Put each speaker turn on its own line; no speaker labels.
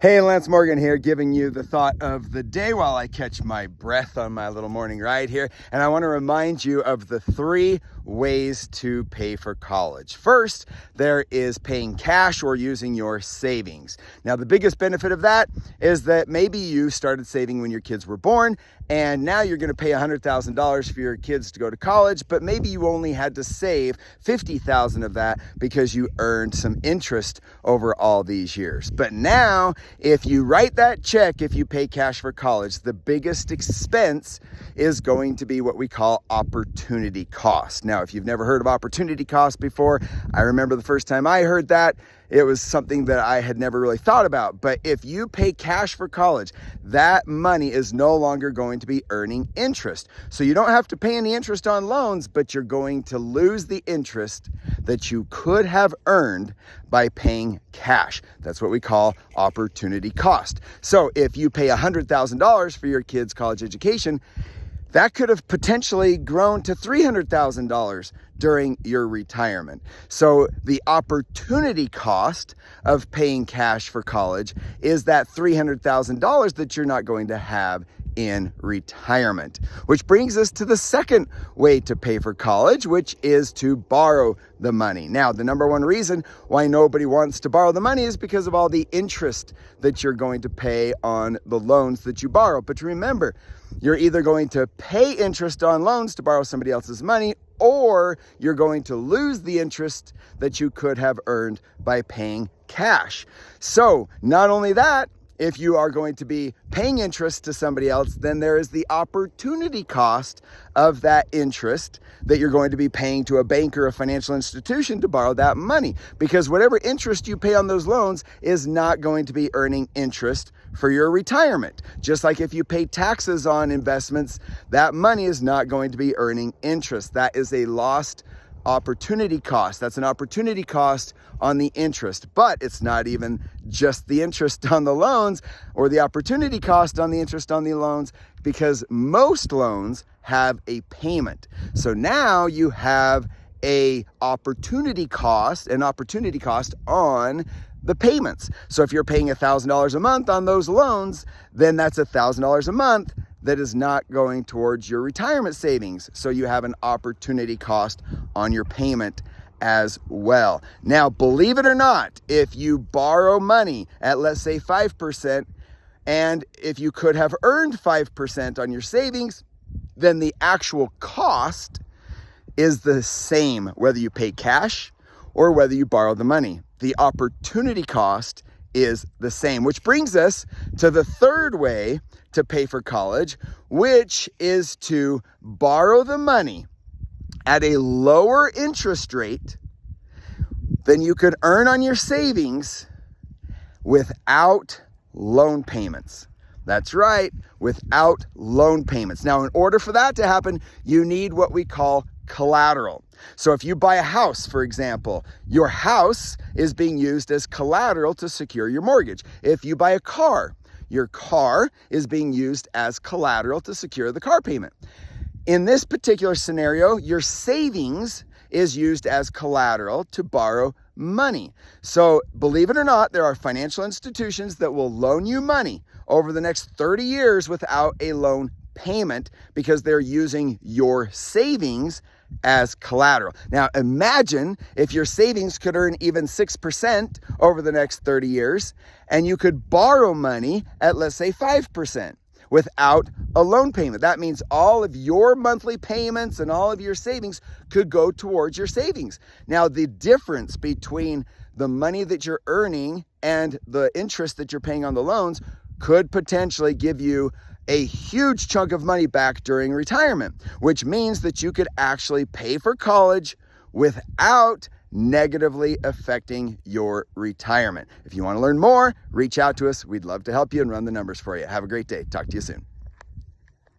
Hey, Lance Morgan here, giving you the thought of the day while I catch my breath on my little morning ride here. And I want to remind you of the 3 ways to pay for college. First, there is paying cash or using your savings. Now, the biggest benefit of that is that maybe you started saving when your kids were born, and now you're going to pay $100,000 for your kids to go to college, but maybe you only had to save $50,000 of that because you earned some interest over all these years. But now, if you write that check, if you pay cash for college, the biggest expense is going to be what we call opportunity cost. Now, if you've never heard of opportunity cost before, I remember the first time I heard that, it was something that I had never really thought about. But if you pay cash for college, that money is no longer going to be earning interest. So you don't have to pay any interest on loans, but you're going to lose the interest that you could have earned by paying cash. That's what we call opportunity cost. So if you pay $100,000 for your kids' college education, that could have potentially grown to $300,000 during your retirement. So the opportunity cost of paying cash for college is that $300,000 that you're not going to have in retirement. Which brings us to the second way to pay for college, which is to borrow the money. Now, the number one reason why nobody wants to borrow the money is because of all the interest that you're going to pay on the loans that you borrow. But remember, you're either going to pay interest on loans to borrow somebody else's money, or you're going to lose the interest that you could have earned by paying cash. So not only that, if you are going to be paying interest to somebody else, then there is the opportunity cost of that interest that you're going to be paying to a bank or a financial institution to borrow that money. Because whatever interest you pay on those loans is not going to be earning interest for your retirement. Just like if you pay taxes on investments, that money is not going to be earning interest. That is a lost opportunity cost. That's an opportunity cost on the interest, but it's not even just the interest on the loans or the opportunity cost on the interest on the loans, because most loans have a payment. So now you have an opportunity cost on the payments. So if you're paying $1,000 a month on those loans, then that's $1,000 a month that is not going towards your retirement savings. So you have an opportunity cost on your payment as well. Now, believe it or not, if you borrow money at, let's say, 5%, and if you could have earned 5% on your savings, then the actual cost is the same, whether you pay cash or whether you borrow the money. The opportunity cost is the same, which brings us to the third way to pay for college, which is to borrow the money at a lower interest rate than you could earn on your savings without loan payments. That's right, without loan payments. Now, in order for that to happen, you need what we call collateral. So if you buy a house, for example, your house is being used as collateral to secure your mortgage. If you buy a car, your car is being used as collateral to secure the car payment. In this particular scenario, your savings is used as collateral to borrow money. So believe it or not, there are financial institutions that will loan you money over the next 30 years without a loan payment because they're using your savings as collateral. Now, imagine if your savings could earn even 6% over the next 30 years, and you could borrow money at, let's say, 5% without a loan payment. That means all of your monthly payments and all of your savings could go towards your savings. Now, the difference between the money that you're earning and the interest that you're paying on the loans could potentially give you a huge chunk of money back during retirement, which means that you could actually pay for college without negatively affecting your retirement. If you want to learn more, reach out to us. We'd love to help you and run the numbers for you. Have a great day. Talk to you soon.